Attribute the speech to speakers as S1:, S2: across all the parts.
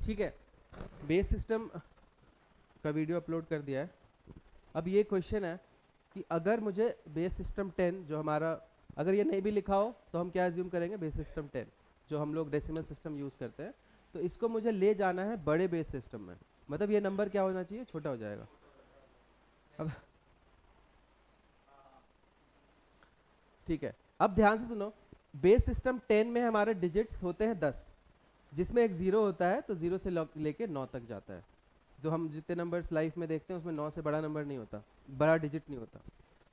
S1: ठीक है, base system का वीडियो अपलोड कर दिया है। अब ये क्वेश्चन है कि अगर मुझे बेस सिस्टम 10 जो हमारा, अगर ये नहीं भी लिखा हो तो हम क्या एज्यूम करेंगे, बेस सिस्टम 10 जो हम लोग डेसिमल सिस्टम यूज़ करते हैं, तो इसको मुझे ले जाना है बड़े बेस सिस्टम में। मतलब ये नंबर क्या होना चाहिए, छोटा हो जाएगा। अब ठीक है, अब ध्यान से सुनो। बेस सिस्टम 10 में हमारे डिजिट्स होते हैं 10, जिसमें एक जीरो होता है, तो जीरो से लेके 9 तक जाता है। जो हम जितने नंबर्स लाइफ में देखते हैं उसमें 9 से बड़ा नंबर नहीं होता, बड़ा डिजिट नहीं होता।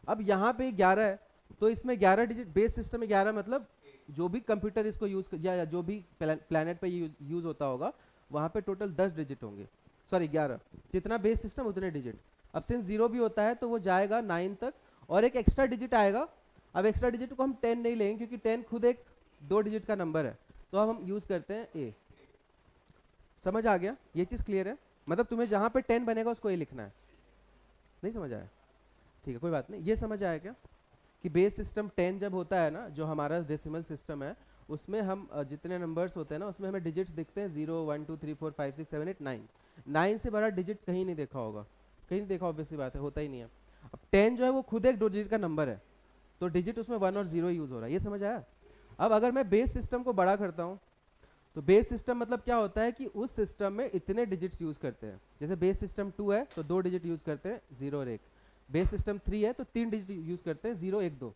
S1: अब यहाँ पे 11 है, तो इसमें 11 डिजिट, बेस सिस्टम में 11 मतलब जो भी कंप्यूटर इसको यूज या जो भी प्लेनेट पे यूज होता होगा, वहाँ पे टोटल 10 डिजिट होंगे, सॉरी 11, जितना बेस सिस्टम उतने डिजिट। अब सिंस जीरो भी होता है तो वो जाएगा 9 तक, और एक एक्स्ट्रा डिजिट आएगा। अब एक्स्ट्रा डिजिट को हम 10 नहीं लेंगे क्योंकि 10 खुद एक 2 डिजिट का नंबर है, तो अब हम यूज करते हैं ए। समझ आ गया, ये चीज क्लियर है? मतलब तुम्हें जहां पे 10 बनेगा उसको ए लिखना है। नहीं समझ आया? ठीक है, कोई बात नहीं। ये समझ आया क्या कि बेस सिस्टम 10 जब होता है ना, जो हमारा डेसिमल सिस्टम है, उसमें हम जितने नंबर्स होते हैं ना, उसमें हमें डिजिट्स दिखते हैं 0 1 2 3 4 5 6 7 8 9। 9 से बड़ा डिजिट कहीं नहीं देखा होगा, कहीं नहीं देखा, ऑब्वियसली बात है, होता ही नहीं है। अब 10 जो है वो खुद एक 2 डिजिट का नंबर है, तो डिजिट उसमें 1 और 0 यूज हो रहा है। ये समझ आया? अब अगर मैं बेस सिस्टम को बड़ा करता हूँ, तो बेस सिस्टम मतलब क्या होता है कि उस सिस्टम में इतने डिजिट्स यूज करते हैं। जैसे बेस सिस्टम 2 है तो 2 डिजिट यूज करते हैं, 0 और 1। बेस सिस्टम 3 है तो 3 डिजिट यूज करते हैं, 0 1 2,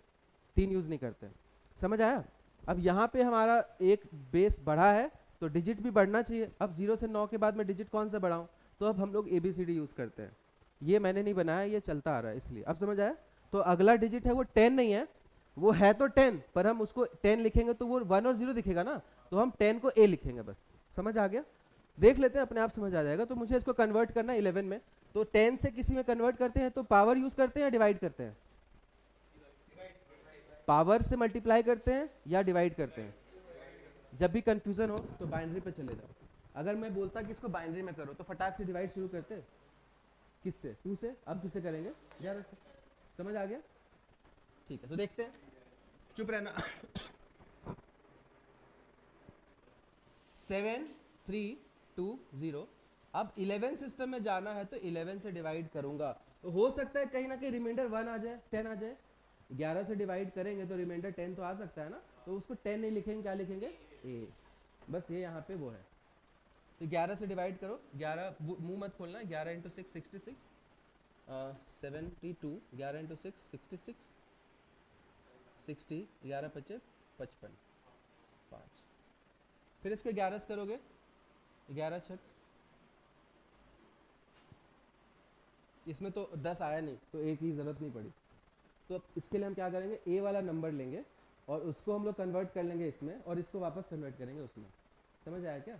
S1: 3 यूज नहीं करते हैं। समझ आया? अब यहाँ पे हमारा एक बेस बढ़ा है तो डिजिट भी बढ़ना चाहिए। अब 0 से 9 के बाद मैं डिजिट कौन सा बढ़ाऊँ, तो अब हम लोग ABCD यूज करते हैं। ये मैंने नहीं बनाया, ये चलता आ रहा है इसलिए। अब समझ आया? तो अगला डिजिट है वो 10 नहीं है, वो है तो 10, पर हम उसको 10 लिखेंगे तो वो 1 और 0 दिखेगा ना, तो हम 10 को ए लिखेंगे बस। समझ आ गया? देख लेते हैं, अपने आप समझ आ जाएगा। तो मुझे इसको कन्वर्ट करना है 11 में, तो 10 से किसी में कन्वर्ट करते हैं तो पावर यूज करते हैं या डिवाइड करते हैं? पावर से मल्टीप्लाई करते हैं या डिवाइड करते हैं? जब भी कंफ्यूजन हो तो बाइनरी पे चले जाओ। अगर मैं बोलता कि इसको बाइनरी में करो तो फटाक से डिवाइड शुरू करते हैं। किससे? 2 से। अब किससे करेंगे? 11 से। समझ आ गया? ठीक है, तो देखते हैं, चुप रहना। 7 3 2 0। अब 11 सिस्टम में जाना है तो 11 से डिवाइड करूंगा, तो हो सकता है कहीं ना कहीं रिमाइंडर 1 आ जाए, 10 आ जाए। 11 से डिवाइड करेंगे तो रिमाइंडर 10 तो आ सकता है ना, तो उसको 10 नहीं लिखेंगे, क्या लिखेंगे? ए। बस ये यहाँ पे वो है। तो 11 से डिवाइड करो, 11 मुंह मत खोलना, 11 इंटू 6 66, 72, 11 इंटू 6 66, 60, 11 पचे 55, 5। फिर इसको 11 से करोगे, 11 छक, इसमें तो 10 आया नहीं तो एक की ज़रूरत नहीं पड़ी। तो अब इसके लिए हम क्या करेंगे, ए वाला नंबर लेंगे और उसको हम लोग कन्वर्ट कर लेंगे इसमें, और इसको वापस कन्वर्ट करेंगे उसमें। समझ आया क्या?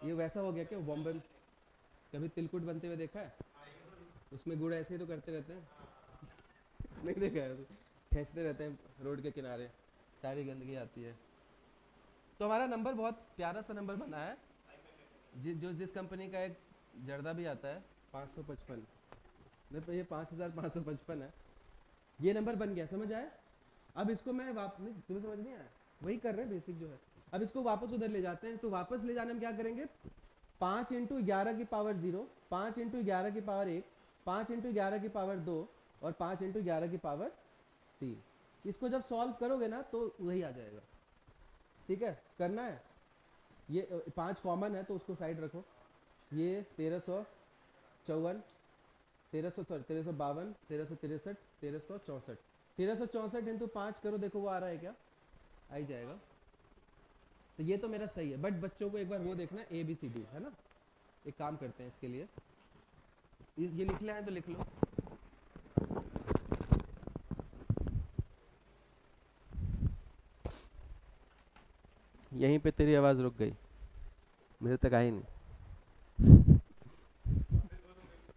S1: ये वैसा हो गया क्या, बॉम्बे में कभी तिलकुट बनते हुए देखा है? उसमें गुड़ ऐसे ही तो करते रहते हैं। नहीं देखा है? खींचते रहते हैं रोड के किनारे, सारी गंदगी आती है। तो हमारा नंबर बहुत प्यारा सा नंबर बना है, जिस कंपनी का एक जर्दा भी आता है, 555। नहीं तो ये 5555 है। ये नंबर बन गया, समझ आया? अब इसको मैं नहीं, तुम्हें समझ नहीं आया? वही कर रहे हैं बेसिक जो है। अब इसको वापस उधर ले जाते हैं, तो वापस ले जाने में क्या करेंगे, 5 इंटू 11 की पावर 0, 5 इंटू 11 की पावर 1, 5 इंटू 11 की पावर 2, और 5 इंटू 11 की पावर 3। इसको जब सॉल्व करोगे ना तो वही आ जाएगा। ठीक है, करना है। ये 5 कॉमन है तो उसको साइड रखो। ये 1354, 1300, सॉरी 1352, 1363, 1364, 1364 इंटू 5 करो, देखो वो आ रहा है क्या? आ ही जाएगा। तो ये तो मेरा सही है, बट बच्चों को एक बार वो देखना, ABCD है ना। एक काम करते हैं इसके लिए, ये लिख ले हैं तो लिख लो। यहीं पे तेरी आवाज रुक गई, मेरे तक आई नहीं।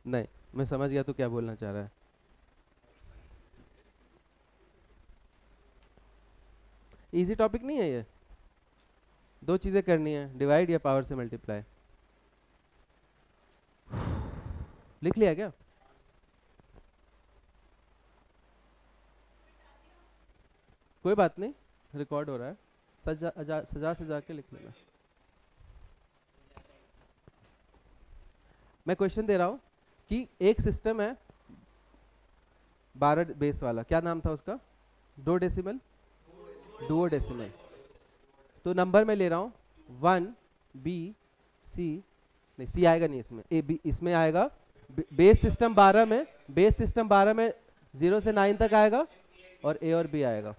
S1: नहीं, मैं समझ गया तू क्या बोलना चाह रहा है। इजी टॉपिक नहीं है ये। दो चीजें करनी है, डिवाइड या पावर से मल्टीप्लाई। लिख लिया क्या? कोई बात नहीं, रिकॉर्ड हो रहा है, सजा सजा सजा के लिख लेना। मैं क्वेश्चन दे रहा हूँ कि एक सिस्टम है 12 बेस वाला, क्या नाम था उसका? दो डेसिमल, डुओ डेसिमल। तो नंबर मैं ले रहा हूँ 1 B C, नहीं C आएगा नहीं इसमें, A B इसमें आएगा। बेस सिस्टम 12 में, बेस सिस्टम 12 में 0 से 9 तक आएगा और A और B आएगा,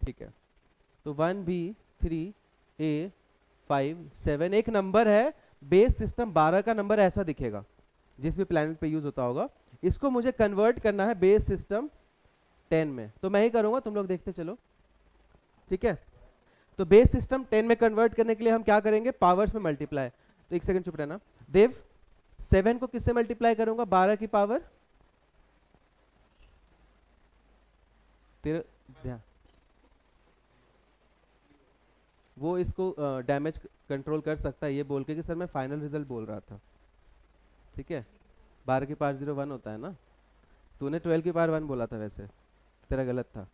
S1: ठीक है। तो 1 B 3 A 5 7 एक नंबर है, बेस सिस्टम 12 का नंबर ऐसा दिखेगा जिस भी प्लेनेट पे यूज होता होगा। इसको मुझे कन्वर्ट करना है बेस सिस्टम 10 में, तो मैं ही करूंगा, तुम लोग देखते चलो, ठीक है। तो बेस सिस्टम 10 में कन्वर्ट करने के लिए हम क्या करेंगे? पावर्स में मल्टीप्लाई। तो एक सेकंड चुप रहना देव, 7 को किससे मल्टीप्लाई करूंगा? 12 की पावर, तेरे ध्यान, वो इसको डैमेज कंट्रोल कर सकता है ये बोल के कि सर मैं फाइनल रिजल्ट बोल रहा था, ठीक है। 12 की पावर 0 1 होता है ना, तूने 12 की पावर 1 बोला था, वैसे तेरा गलत था,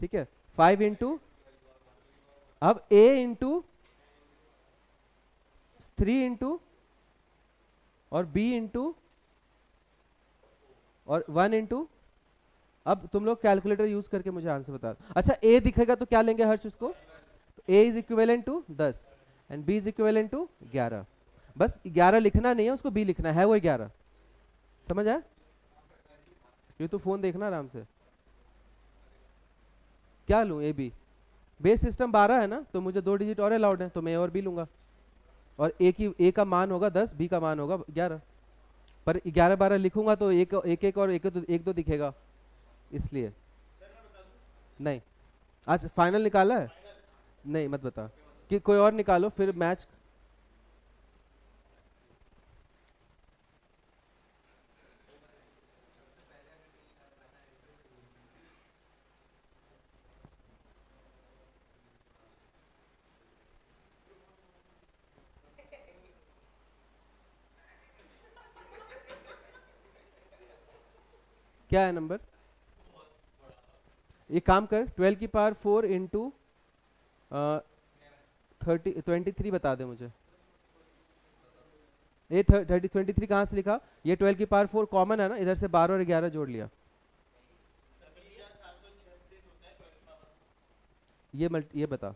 S1: ठीक है। 5 इंटू, अब A इंटू 3 इंटू और B इंटू और 1 इंटू, अब तुम लोग कैलकुलेटर यूज करके मुझे आंसर बता दो। अच्छा A दिखेगा तो क्या लेंगे हर्ष उसको? तो A is equivalent to 10 and B is equivalent to 11। बस 11 लिखना नहीं है उसको, B लिखना है वो 11, समझ आया? ये तो फोन देखना आराम से। क्या लूं? A B, बेस सिस्टम 12 है ना, तो मुझे 2 डिजिट और अलाउड है, तो मैं A और B लूंगा। और A का मान होगा 10, B का मान होगा 11, पर 11 12 लिखूंगा तो एक एक और एक दो दिखेगा, इसलिए। नहीं, आज फाइनल निकाला है? नहीं मत बता, कि कोई और निकालो फिर मैच। क्या है नंबर? एक काम कर, 12 की पावर 4 इंटू 23 बता दे मुझे। ये 23 कहाँ से लिखा? ये 12 की पावर 4 कॉमन है ना, इधर से 12 और 11 जोड़ लिया। ये बता।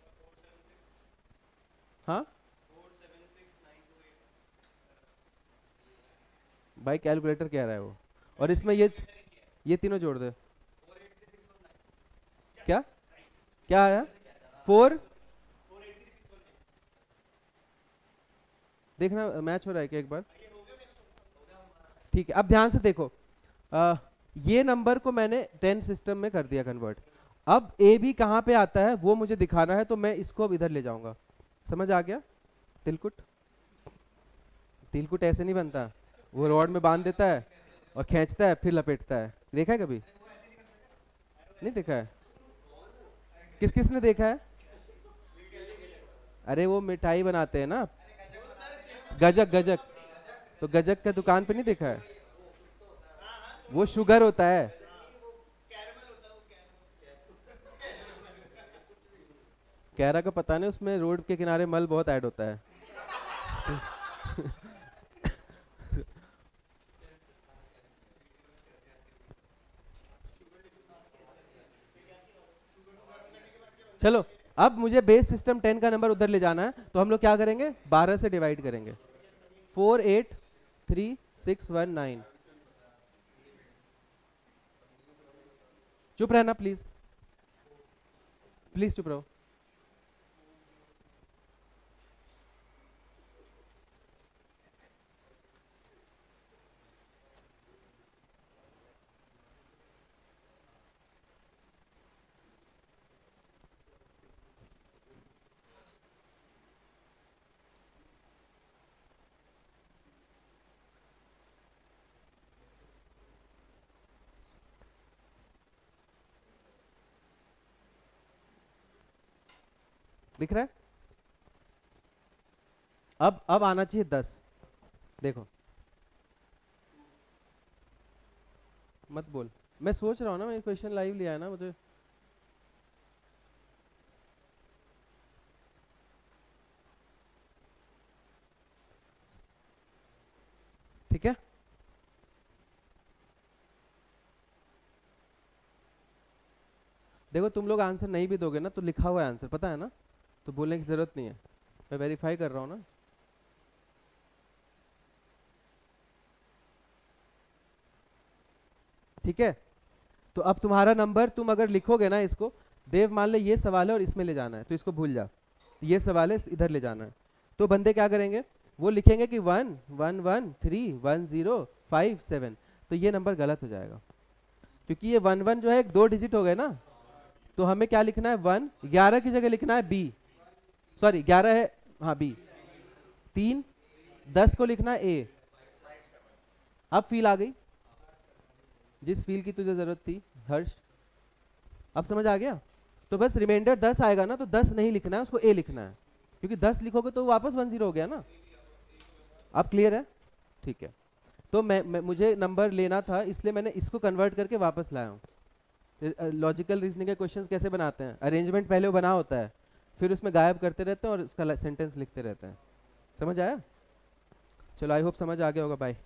S1: हाँ भाई कैलकुलेटर कह रहा है वो, और इसमें ये तीनों जोड़ दे। क्या क्या आया? 4, देखना मैच हो रहा है क्या एक बार? ठीक है, अब ध्यान से देखो, ये नंबर को मैंने 10 सिस्टम में कर दिया कन्वर्ट। अब ए बी कहाँ पे आता है वो मुझे दिखाना है, तो मैं इसको अब इधर ले जाऊंगा। समझ आ गया? तिलकुट, तिलकुट ऐसे नहीं बनता, वो रॉड में बांध देता है और खींचता है फिर लपेटता है। देखा है कभी? नहीं देखा है? किस किस ने देखा है? अरे वो मिठाई बनाते हैं ना, गजक गजक, तो गजक का दुकान पे नहीं देखा है? वो शुगर होता है। कैरा का पता नहीं, उसमें रोड के किनारे मल बहुत ऐड होता है। चलो, अब मुझे बेस सिस्टम 10 का नंबर उधर ले जाना है, तो हम लोग क्या करेंगे? 12 से डिवाइड करेंगे। 4 8 3 6 1 9। चुप रहना प्लीज, प्लीज चुप रहो। दिख रहा है? अब आना चाहिए 10। देखो, मत बोल, मैं सोच रहा हूँ ना, मैं क्वेश्चन लाइव लिया है ना मुझे। ठीक है, देखो तुम लोग आंसर नहीं भी दोगे ना तो लिखा हुआ है आंसर, पता है ना, तो बोलने की जरूरत नहीं है, मैं वेरीफाई कर रहा हूँ ना। ठीक है, तो अब तुम्हारा नंबर, तुम अगर लिखोगे ना इसको, देव मान ले ये सवाल है और इसमें ले जाना है, तो इसको भूल जा, ये सवाल है इधर ले जाना है, तो बंदे क्या करेंगे, वो लिखेंगे कि 1 1 1 3 1 0 5 7, तो ये नंबर गलत हो जाएगा, क्योंकि ये 1 1 जो है एक 2 डिजिट हो गए ना, तो हमें क्या लिखना है, 1, 11 की जगह लिखना है बी, सॉरी 11 है, हाँ बी, 3, 10 को लिखना है ए। अब फील आ गई, जिस फील की तुझे जरूरत थी हर्ष, अब समझ आ गया। तो बस रिमाइंडर 10 आएगा ना, तो 10 नहीं लिखना है, उसको ए लिखना है, क्योंकि 10 लिखोगे तो वापस 1 0 हो गया ना। अब क्लियर है, ठीक है, तो मुझे नंबर लेना था, इसलिए मैंने इसको कन्वर्ट करके वापस लाया हूँ। लॉजिकल रीजनिंग के क्वेश्चंस कैसे बनाते हैं, अरेंजमेंट पहले वो बना होता है, फिर उसमें गायब करते रहते हैं और उसका सेंटेंस लिखते रहते हैं, समझ आया। चलो आई होप समझ आ गया होगा, बाय।